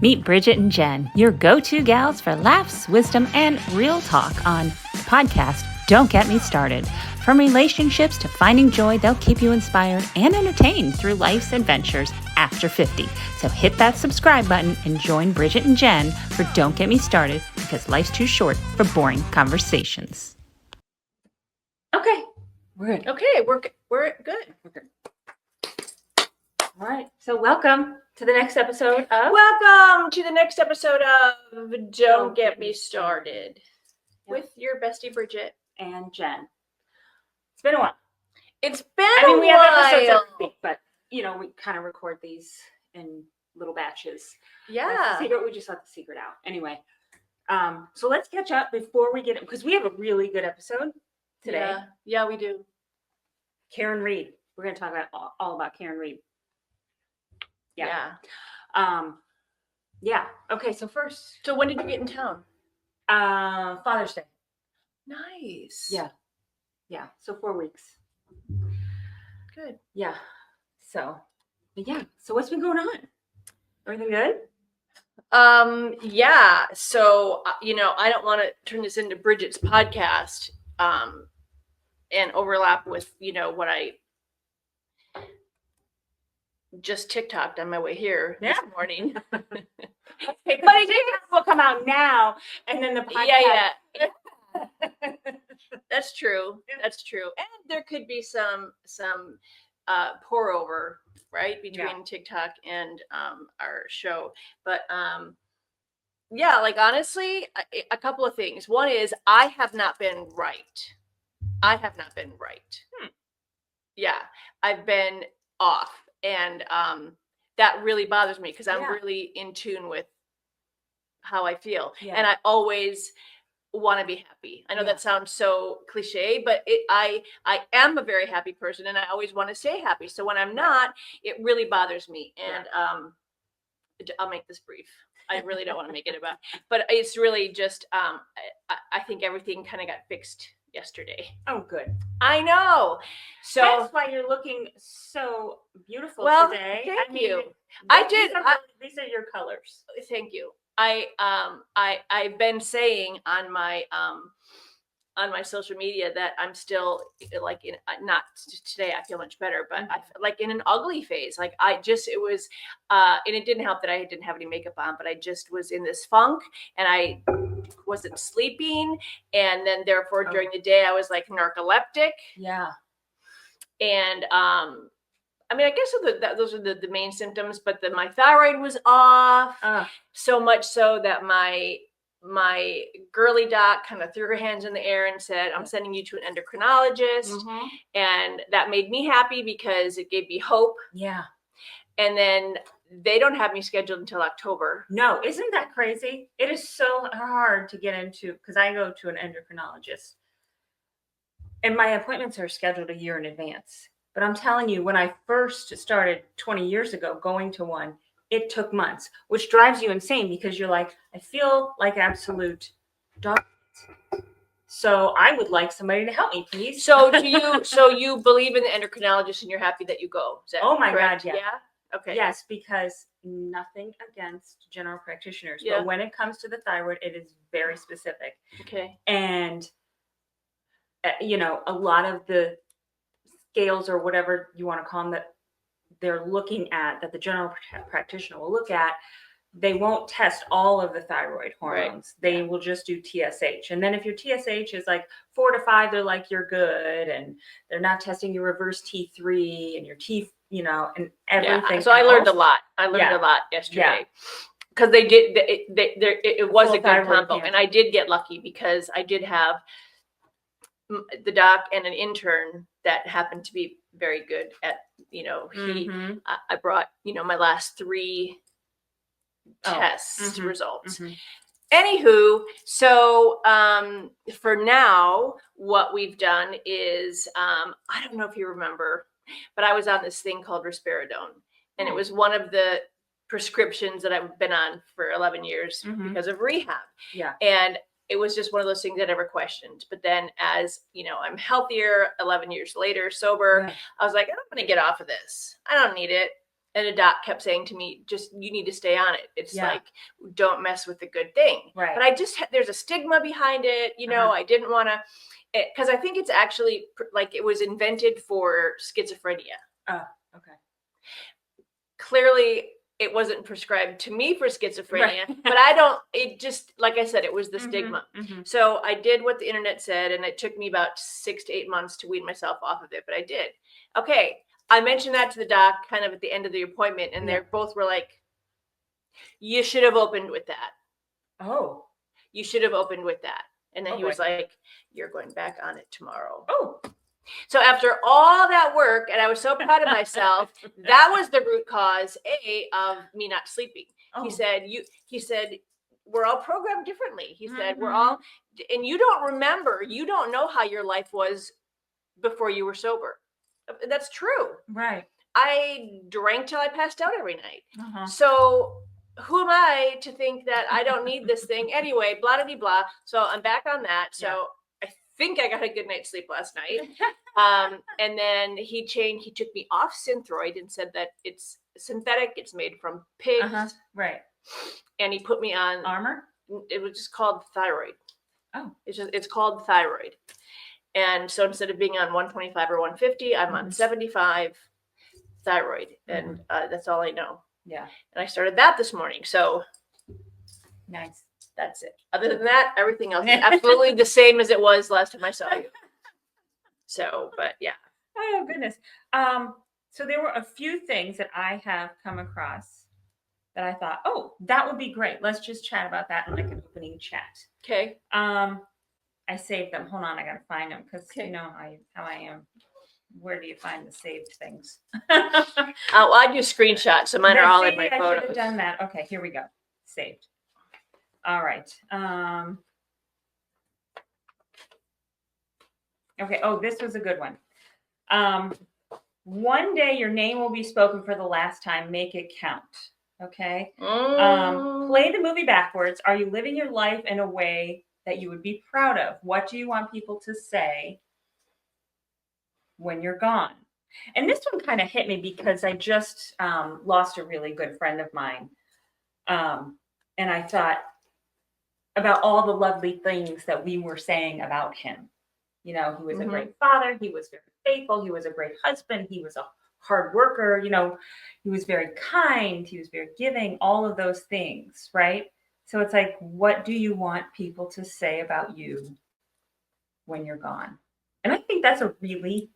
Meet Bridget and Jen, your go-to gals for laughs, wisdom, and real talk on the podcast Don't Get Me Started. From relationships to finding joy, they'll keep you inspired and entertained through life's adventures after 50. So hit that subscribe button and join Bridget and Jen for Don't Get Me Started, because life's too short for boring conversations. Okay, we're good. Okay, we're good. We're good. All right, so welcome to the next episode of Welcome to the next episode of Don't Get Me Started with your bestie Bridget and Jen. It's been a while. It's been We have episodes every week, but we kind of record these in little batches. Yeah. That's the secret. We just let the secret out. Anyway, so let's catch up before we get it, because we have a really good episode today. Yeah, we do. Karen Reed. We're going to talk about all about Karen Reed. Yeah. Yeah. Okay. So first, So when did you get in town? Father's Day. Nice. Yeah. So 4 weeks. Good. Yeah. So what's been going on? Everything good? Yeah. So, I don't want to turn this into Bridget's podcast, and overlap with, what I just TikToked on my way here this morning. But I think will come out now, and then the podcast. Yeah. That's true. That's true. And there could be some pour over, right, between TikTok and our show. But honestly, a couple of things. One is I have not been right. Yeah, I've been off, and that really bothers me because I'm really in tune with how I feel, and I always want to be happy. I know that sounds so cliche, but I am a very happy person, and I always want to stay happy. So when I'm not, it really bothers me. And I'll make this brief. I really don't want to make it about, but it's really just I think everything kind of got fixed yesterday. Oh, good. I know. So that's why you're looking so beautiful today. Thank you. These are your colors. Thank you. I've been saying on my social media that I'm still not today. I feel much better, but I feel like in an ugly phase. Like and it didn't help that I didn't have any makeup on, but I just was in this funk and I wasn't sleeping. And then therefore during the day I was like narcoleptic. Yeah. And, I guess those are the main symptoms, but my thyroid was off so much so that my girly doc kind of threw her hands in the air and said, I'm sending you to an endocrinologist. Mm-hmm. And that made me happy because it gave me hope. Yeah. And then they don't have me scheduled until October. No, isn't that crazy? It is so hard to get into, because I go to an endocrinologist and my appointments are scheduled a year in advance. But I'm telling you, when I first started 20 years ago going to one, it took months, which drives you insane because you're like, I feel like absolute dog. So I would like somebody to help me, please. So you believe in the endocrinologist and you're happy that you go? Is that correct? God, yeah. Yeah? Okay. Yes, because nothing against general practitioners. Yeah. But when it comes to the thyroid, it is very specific. Okay. And, a lot of the scales or whatever you want to call them that they're looking at, that the general practitioner will look at, they won't test all of the thyroid hormones. Right. They will just do TSH. And then if your TSH is like 4 to 5, they're like, you're good. And they're not testing your reverse T3 and your T, and everything. Yeah. So I learned a lot. I learned a lot yesterday. Because they did, it was a good combo. And I did get lucky because I did have the doc and an intern that happened to be very good at, I brought, my last 3 test results. Mm-hmm. Anywho, so for now, what we've done is, I don't know if you remember, but I was on this thing called risperidone, and it was one of the prescriptions that I've been on for 11 years because of rehab. Yeah. And it was just one of those things I never questioned. But then as, I'm healthier 11 years later, sober, I was like, I'm going to get off of this. I don't need it. And a doc kept saying to me, just, you need to stay on it. It's like, don't mess with the good thing. Right. But I just, there's a stigma behind it. You know, I didn't want to, because I think it's actually like it was invented for schizophrenia. Oh, okay. Clearly, it wasn't prescribed to me for schizophrenia, right. but it just, like I said, it was the stigma. So I did what the internet said, and it took me about 6 to 8 months to wean myself off of it, but I did. Okay. I mentioned that to the doc kind of at the end of the appointment, and they both were like, you should have opened with that. Oh. You should have opened with that. And then he was like, you're going back on it tomorrow. Oh. So after all that work, and I was so proud of myself, that was the root cause, of me not sleeping. Oh. He said, we're all programmed differently. He said, we're all, and you don't know how your life was before you were sober. That's true. Right. I drank till I passed out every night. So who am I to think that I don't need this thing anyway, blah, blah, blah. So I'm back on that. So I think I got a good night's sleep last night. And then he took me off Synthroid and said that it's synthetic. It's made from pigs. Right. And he put me on Armor. It was just called thyroid. Oh. It's called thyroid. And so instead of being on 125 or 150, I'm on 75 thyroid. And that's all I know. Yeah. And I started that this morning. So nice. That's it. Other than that, everything else is absolutely the same as it was last time I saw you. So, but yeah. Oh, goodness. So there were a few things that I have come across that I thought, oh, that would be great. Let's just chat about that in like an opening chat. Okay. I saved them. Hold on, I gotta find them because you know how I am. Where do you find the saved things? I do screenshots, so mine are all in my photos. I should have done that. Okay, here we go. Saved. All right. Okay. Oh, this was a good one. One day your name will be spoken for the last time. Make it count. Okay. Play the movie backwards. Are you living your life in a way that you would be proud of? What do you want people to say when you're gone? And this one kind of hit me because I just lost a really good friend of mine. And I thought about all the lovely things that we were saying about him. You know, he was a great father. He was very faithful. He was a great husband. He was a hard worker. You know, he was very kind. He was very giving, all of those things, right? So it's like, what do you want people to say about you when you're gone? And I think that's a really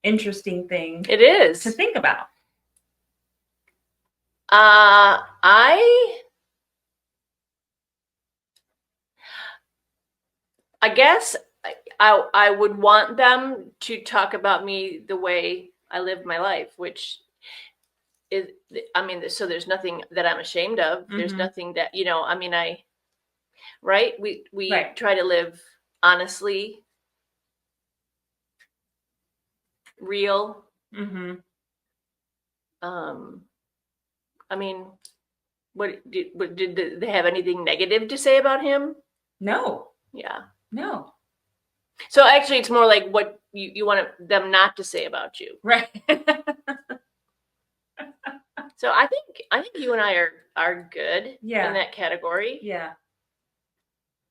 interesting thing. It is to think about. I guess I would want them to talk about me the way I lived my life, which is, I mean, so there's nothing that I'm ashamed of. There's nothing that, you know, I mean, we try to live honestly, real. I mean, what did they have anything negative to say about him? No. Yeah. No. So actually, it's more like what you want them not to say about you, right? So I think you and I are good in that category. Yeah.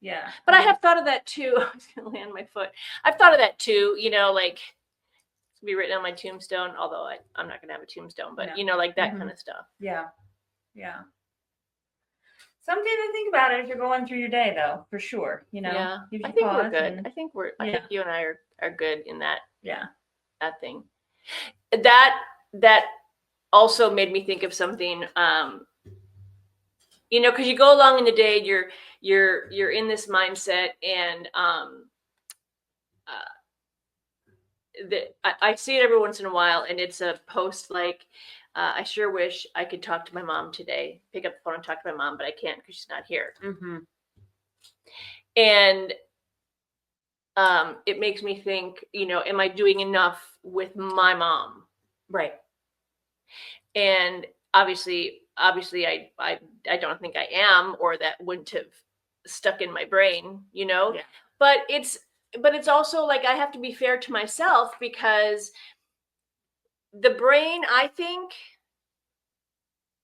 Yeah. But I have thought of that too. I was gonna land my foot. I've thought of that too. You know, like to be written on my tombstone. Although I'm not gonna have a tombstone, but you know, like that kind of stuff. Yeah. Yeah. Something to think about it if you're going through your day, though, for sure. You know, yeah. I think we're good. I think you and I are good in that. Yeah, that thing. That also made me think of something. You know, because you go along in the day, you're in this mindset, and I see it every once in a while, and it's a post like. I sure wish I could talk to my mom today, pick up the phone and talk to my mom, but I can't because she's not here. And it makes me think, you know, am I doing enough with my mom? Right. And obviously I don't think I am, or that wouldn't have stuck in my brain, you know, but it's also like, I have to be fair to myself, because the brain, I think,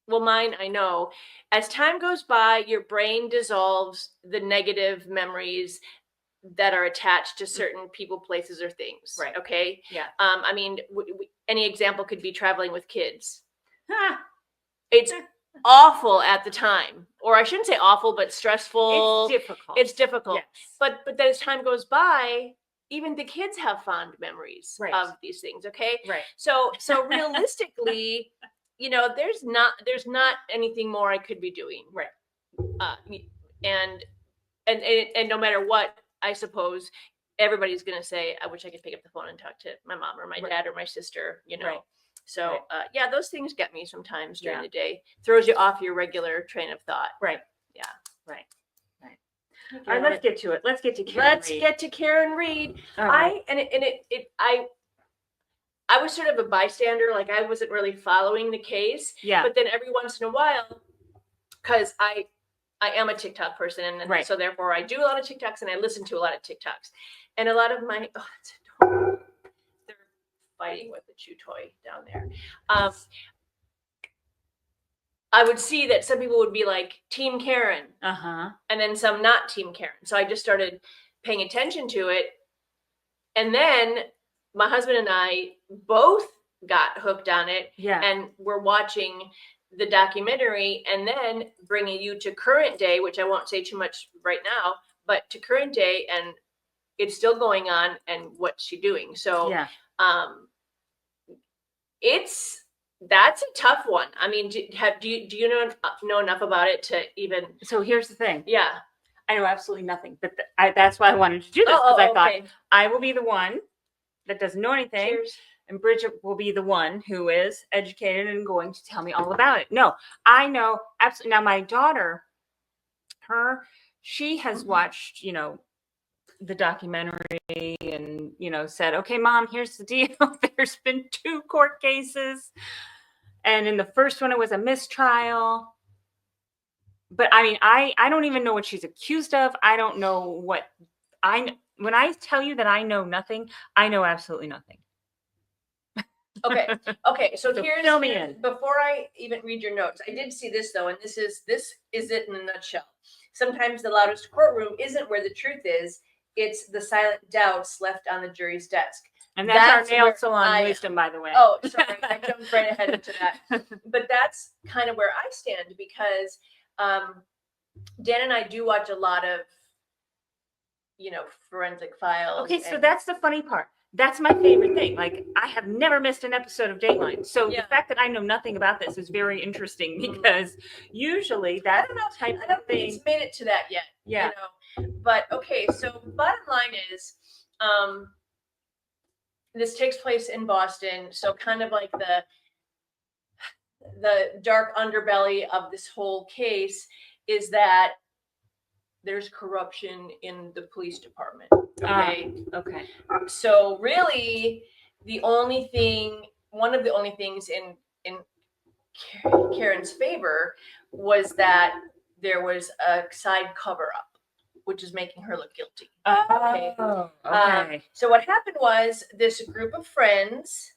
well, mine, I know. As time goes by, your brain dissolves the negative memories that are attached to certain people, places, or things. Right. Okay. Yeah. I mean, any example could be traveling with kids. Ha! It's awful at the time, or I shouldn't say awful, but stressful. It's difficult. It's difficult. Yes. But then as time goes by, even the kids have fond memories Right. of these things. Okay. Right. So realistically, there's not anything more I could be doing. Right. And no matter what, I suppose everybody's going to say, I wish I could pick up the phone and talk to my mom or my Right. dad or my sister, Right. So, Right. yeah, those things get me sometimes during Yeah. the day. Throws you off your regular train of thought. Right. Yeah. Right. Right. All right, let's get to it. Let's get to Karen Let's Reed. get to Karen Reed. All right. I was sort of a bystander, like I wasn't really following the case. Yeah. But then every once in a while, because I am a TikTok person, and Right. so therefore I do a lot of TikToks and I listen to a lot of TikToks. And a lot of my it's adorable. They're fighting with the chew toy down there. I would see that some people would be like Team Karen, and then some not Team Karen. So I just started paying attention to it, and then my husband and I both got hooked on it, Yeah. and we're watching the documentary and then bringing you to current day, which I won't say too much right now, but to current day, and it's still going on, and what's she doing? So, Yeah. that's a tough one. I mean, do you know enough about it to even? So here's the thing. Yeah, I know absolutely nothing, but that's why I wanted to do this, because I thought I will be the one that doesn't know anything. Cheers. And Bridgit will be the one who is educated and going to tell me all about it. No, I know absolutely. Now, my daughter, she has watched, the documentary and, said, okay, Mom, here's the deal. There's been 2 court cases. And in the first one, it was a mistrial. But I mean, I don't even know what she's accused of. I don't know what when I tell you that I know nothing, I know absolutely nothing. Okay. So here's fill me in. Before I even read your notes, I did see this though, and this is it in a nutshell. Sometimes the loudest courtroom isn't where the truth is; it's the silent doubts left on the jury's desk. And that's our nail salon wisdom, by the way. Oh, sorry, I jumped right ahead into that. But that's kind of where I stand, because Dan and I do watch a lot of, forensic files. Okay, so that's the funny part. That's my favorite thing. Like, I have never missed an episode of Dateline. So the fact that I know nothing about this is very interesting, because usually that type of thing. I don't think it's made it to that yet. Yeah. But okay, so bottom line is, this takes place in Boston. So kind of like the dark underbelly of this whole case is that there's corruption in the police department. Okay. Okay. So really, one of the only things in Karen's favor was that there was a side cover up, which is making her look guilty. Okay. Okay. So what happened was this group of friends,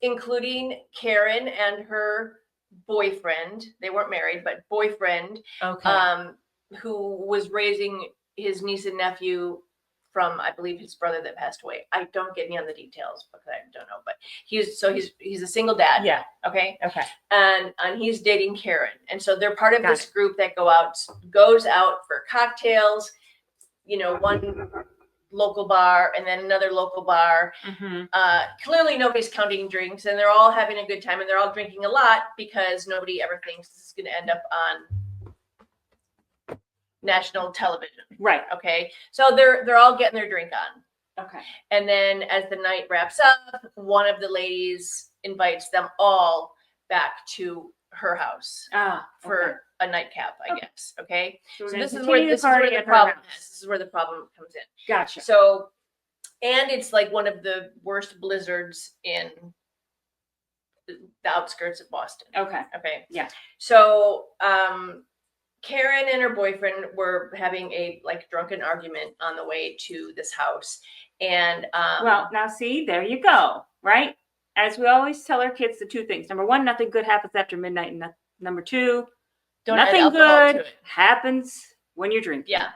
including Karen and her boyfriend, they weren't married, but boyfriend, who was raising his niece and nephew from, I believe, his brother that passed away. I don't get me on the details because I don't know, but he's a single dad. Yeah. Okay. Okay. And he's dating Karen. And so they're part of this group that goes out for cocktails, one local bar and then another local bar. Mm-hmm. Clearly nobody's counting drinks, and they're all having a good time, and they're all drinking a lot because nobody ever thinks this is going to end up on national television. Right. Okay. So they're all getting their drink on. Okay. And then as the night wraps up, one of the ladies invites them all back to her house for a nightcap, I guess. Okay. So this is where the problem is. This is where the problem comes in. Gotcha. So, and it's like one of the worst blizzards in the outskirts of Boston. Okay. Okay. Yeah. So, Karen and her boyfriend were having a drunken argument on the way to this house. And well, now see, there you go. Right. as we always tell our kids, the two things. Number one, nothing good happens after midnight. And number two, Don't add nothing alcohol to good it. happens when you're drinking. Yeah.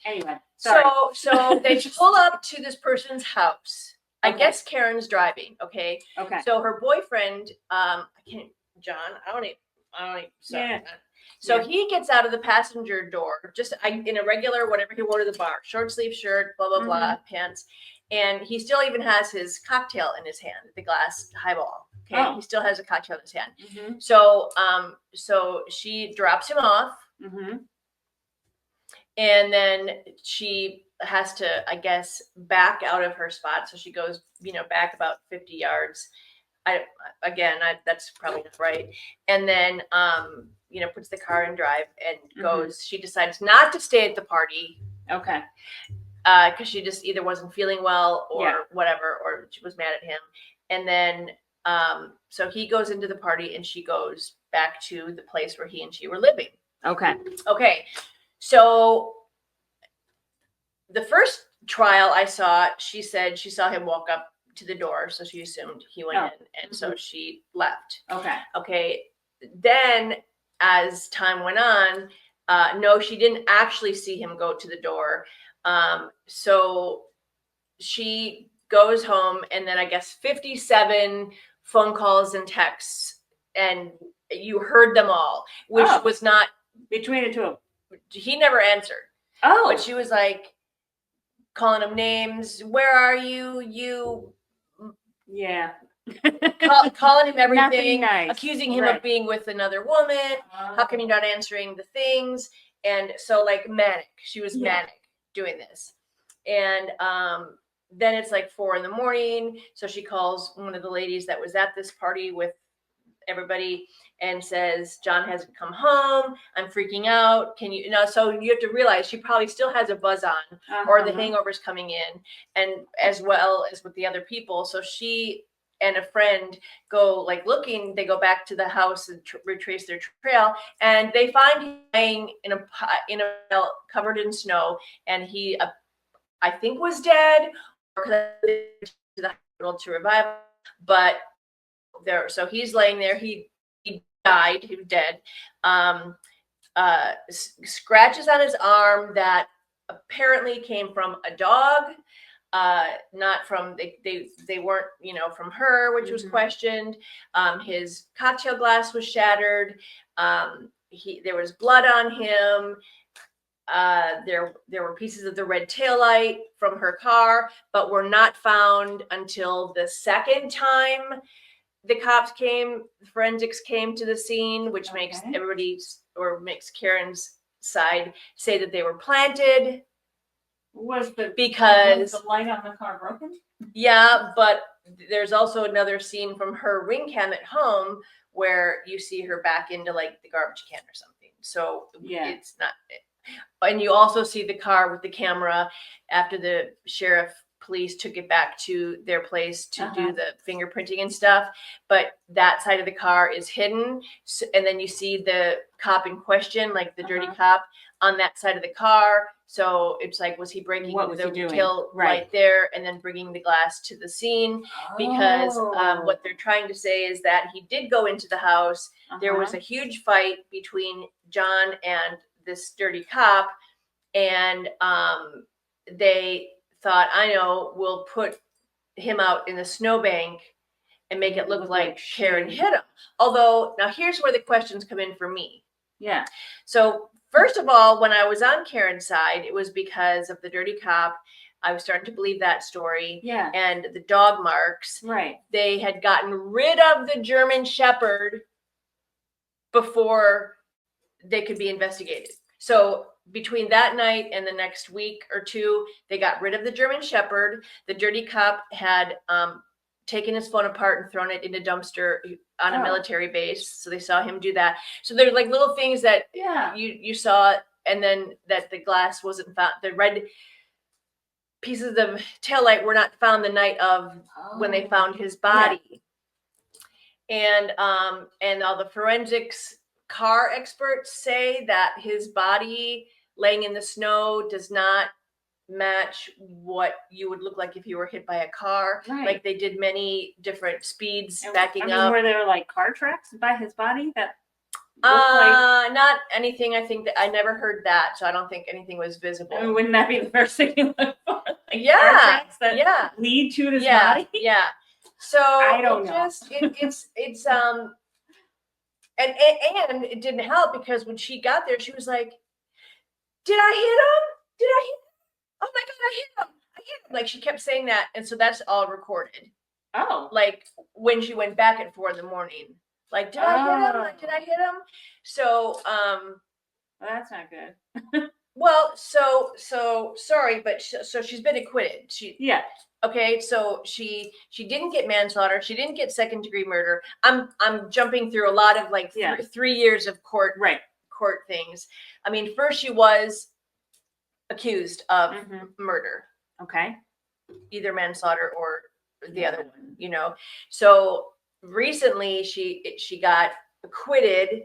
Anyway, sorry. So they pull up to this person's house. I Okay. guess Karen's driving. Okay. Okay. So her boyfriend, John, I don't even. Sorry. Yeah. So Yeah. he gets out of the passenger door, just in a regular whatever he wore to the bar, short sleeve shirt, blah blah blah, pants, and he still even has his cocktail in his hand, the glass highball. Okay, Oh. he still has a cocktail in his hand. Mm-hmm. So she drops him off. Mm-hmm. And then she has to, I guess, back out of her spot. So she goes, back about 50 yards. That's probably not right. And then, puts the car in drive and goes. She decides not to stay at the party. Okay. Because she just either wasn't feeling well or whatever, or she was mad at him. And then, so he goes into the party and she goes back to the place where he and she were living. Okay. Okay. So the first trial I saw, she said she saw him walk up to the door, so she assumed he went in, and so she left. Okay. Then as time went on, no, she didn't actually see him go to the door. So she goes home, and then I guess 57 phone calls and texts, and you heard them all, which was not between the two of them. He never answered. Oh. But she was like calling him names. Where are you? You. Yeah. Calling him everything, nice. Accusing him of being with another woman. How come you're not answering the things? And so like manic. She was manic doing this. And then it's like 4 a.m. So she calls one of the ladies that was at this party with everybody and says, John hasn't come home. I'm freaking out. Can you know? So you have to realize she probably still has a buzz on, or the hangover's coming in, and as well as with the other people. So she and a friend go like looking. They go back to the house and retrace their trail, and they find him laying in a pile covered in snow, and he, I think, was dead, or to the hospital to revive him, but there. So he's laying there. He died. He was dead. Scratches on his arm that apparently came from a dog, not from they weren't from her, which was questioned. His cocktail glass was shattered. There was blood on him. There were pieces of the red taillight from her car, but were not found until the second time the cops came. Forensics came to the scene, which makes makes Karen's side say that they were planted. Was the light on the car broken? Yeah, but there's also another scene from her ring cam at home where you see her back into like the garbage can or something. So it's not. And you also see the car with the camera after the police took it back to their place to do the fingerprinting and stuff. But that side of the car is hidden. So, and then you see the cop in question, like the dirty cop, on that side of the car. So it's like, was he breaking the tail right there and then bringing the glass to the scene? Because what they're trying to say is that he did go into the house. There was a huge fight between John and this dirty cop, and they thought, I know, we'll put him out in the snowbank and make it look like Karen hit him. Although, now here's where the questions come in for me. Yeah. So first of all, when I was on Karen's side, it was because of the dirty cop. I was starting to believe that story. Yeah. And the dog marks. Right. They had gotten rid of the German Shepherd before they could be investigated. So between that night and the next week or two, they got rid of the German Shepherd. The dirty cop had taken his phone apart and thrown it in a dumpster on a military base. So they saw him do that. So there's like little things that you saw, and then that the glass wasn't found. The red pieces of taillight were not found the night of when they found his body. Yeah. And all the forensics car experts say that his body laying in the snow does not match what you would look like if you were hit by a car. Right. Like they did many different speeds And, backing I mean, up. were there like car tracks by his body that looked like? Not anything. I think that I never heard that, so I don't think anything was visible. I mean, wouldn't that be the first thing you look for? Like Yeah, car tracks that yeah. lead to his Yeah, body? yeah. So I don't know. it's and it didn't help because when she got there, she was like, "Did I hit him? Did I hit him? Oh my god, I hit him! I hit him!" Like she kept saying that, and so that's all recorded. Oh, Like when she went back at 4 a.m, like, did I hit him? Like, did I hit him? So well, that's not good. well, so sorry, but so she's been acquitted. Yeah. Okay, so she didn't get manslaughter. She didn't get second-degree murder. I'm jumping through a lot of like Yeah. 3 years of court things. I mean, first she was accused of murder, Okay. either manslaughter or the other one. You know, so recently she got acquitted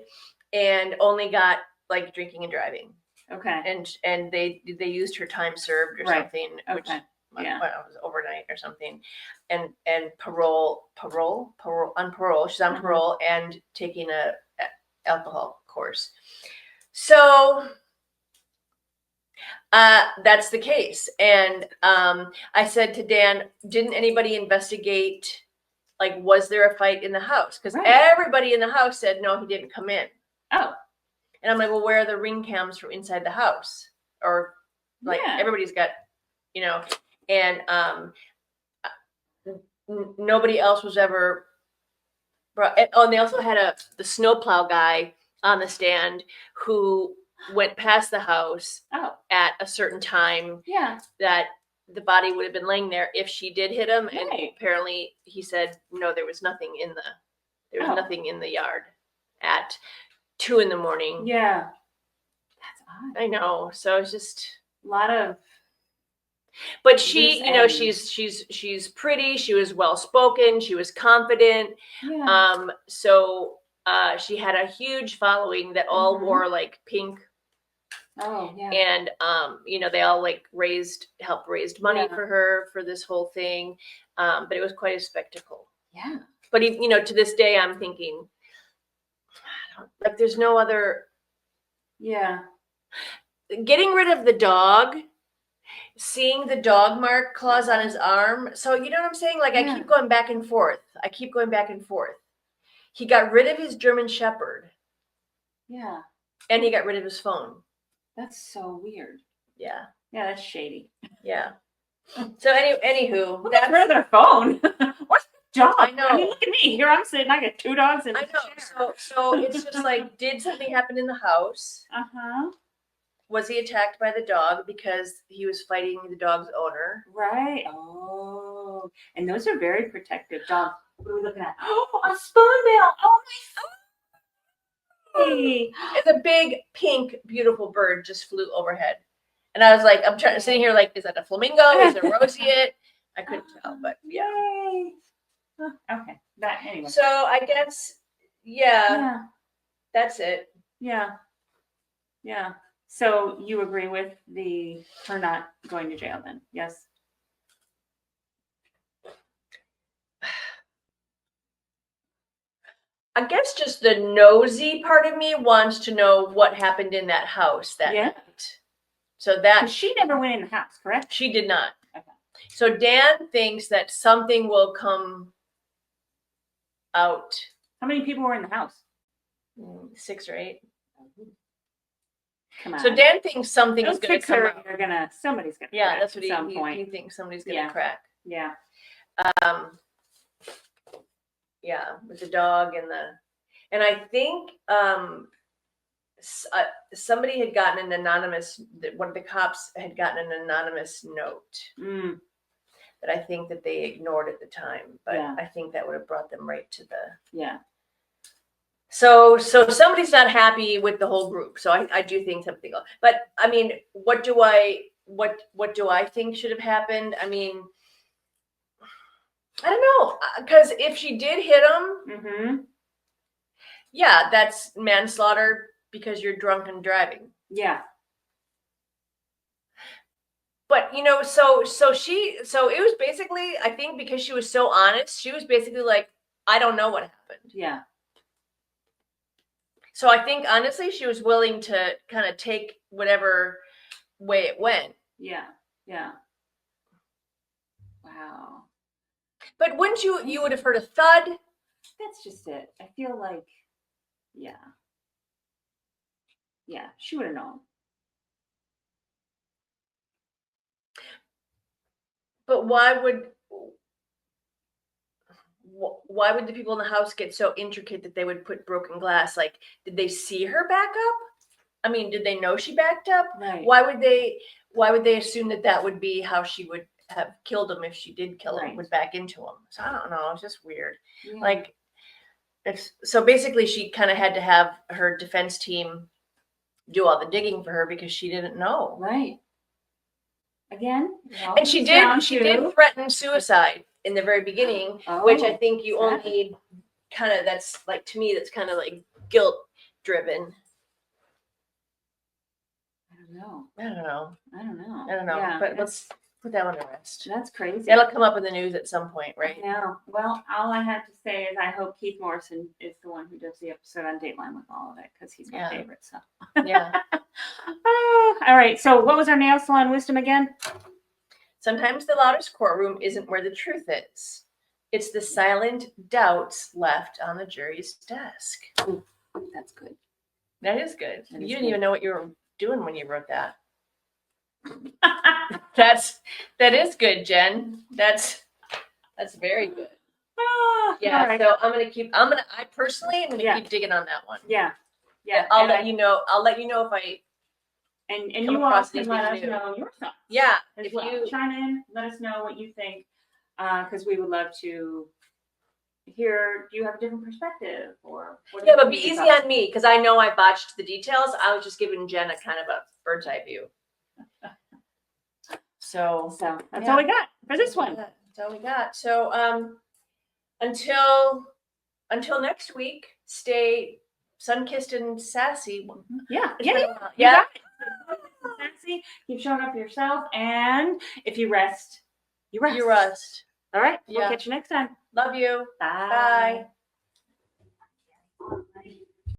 and only got like drinking and driving. Okay. And they used her time served or something, which. Okay. Yeah. Well, it was overnight or something, and parole on parole. She's on parole and taking a alcohol course. So that's the case. And I said to Dan, didn't anybody investigate? Like, was there a fight in the house? Because everybody in the house said no, he didn't come in. Oh. And I'm like, well, where are the ring cams from inside the house? Or like everybody's got, you know. And nobody else was ever brought. Oh, and they also had the snowplow guy on the stand who went past the house at a certain time. Yeah. That the body would have been laying there if she did hit him. And apparently he said no, there was nothing in nothing in the yard at 2 a.m. Yeah. That's odd. I know. So it's just a lot of. But she, you know, she's pretty. She was well spoken. She was confident. Yeah. So she had a huge following that all wore like pink. Oh yeah. And you know, they all like helped raise money for her for this whole thing. But it was quite a spectacle. Yeah. But you know, to this day, I'm thinking, like, there's no other. Yeah. Getting rid of the dog. Seeing the dog mark claws on his arm. So you know what I'm saying? Like I keep going back and forth. He got rid of his German Shepherd. Yeah. And he got rid of his phone. That's so weird. Yeah. Yeah, that's shady. Yeah. So anywho, that's rid of their phone. What's the dog? I know. I mean, look at me. Here I'm sitting. I got 2 dogs in the chair. So it's just like, did something happen in the house? Was he attacked by the dog because he was fighting the dog's owner? Right. Oh. And those are very protective dogs. What are we looking at? Oh, a spoonbill. Oh, my God. And the big, pink, beautiful bird just flew overhead. And I was like, sitting here like, is that a flamingo? Is it a roseate? I couldn't tell, but yeah. Yay. Okay. That anyway. So I guess, yeah. That's it. Yeah. Yeah. So you agree with her not going to jail then? Yes. I guess just the nosy part of me wants to know what happened in that house that night. So that she never went in the house, correct? She did not. Okay. So Dan thinks that something will come out. How many people were in the house? 6 or 8. Come on. So Dan thinks something is going to come out. Somebody's going to crack. That's what he thinks somebody's going to crack. Yeah. Yeah, with the dog and I think somebody had gotten an anonymous. One of the cops had gotten an anonymous note that I think that they ignored at the time, but I think that would have brought them right to the So somebody's not happy with the whole group. So I do think something else. But I mean, what do I think should have happened? I mean, I don't know, because if she did hit him, that's manslaughter because you're drunk and driving. Yeah. But so it was basically, I think, because she was so honest, she was basically like, I don't know what happened. Yeah. So I think honestly, she was willing to kind of take whatever way it went. Yeah. Yeah. Wow. But wouldn't you would have heard a thud? That's just it. I feel like, yeah. Yeah, she would have known. But why would the people in the house get so intricate that they would put broken glass? Like, did they see her back up? I mean, did they know she backed up? Right. Why would they assume that would be how she would have killed him if she did kill him, would back into him? So I don't know. It's just weird. Yeah. Like, so basically she kind of had to have her defense team do all the digging for her because she didn't know. Right. Again, and she did threaten suicide in the very beginning, which I think you only kind of, that's like, to me, that's kind of like guilt driven. I don't know. Yeah, but let's put that one to rest. That's crazy. That'll come up in the news at some point, right? Yeah. Well, all I have to say is I hope Keith Morrison is the one who does the episode on Dateline with all of it, because he's my favorite. So yeah. All right. So what was our nail salon wisdom again? Sometimes the loudest courtroom isn't where the truth is. It's the silent doubts left on the jury's desk. Ooh, that's good. That is good. You didn't even know what you were doing when you wrote that. That is good, Jen. That's very good. Yeah. Right. So I personally am gonna keep digging on that one. Yeah. Yeah. I'll let you know if I. And you all can let us know your thoughts. Yeah. If you chime in, let us know what you think, because we would love to hear. Do you have a different perspective, or but be easy on me, because I know I botched the details. I was just giving Jen a kind of a bird's eye view. So that's all we got for this one. That's all we got. So until next week, stay sun-kissed and sassy. Yeah. Sassy. Keep showing up for yourself, and if you rest, you rest. You rest. All right. We'll catch you next time. Love you. Bye. Bye.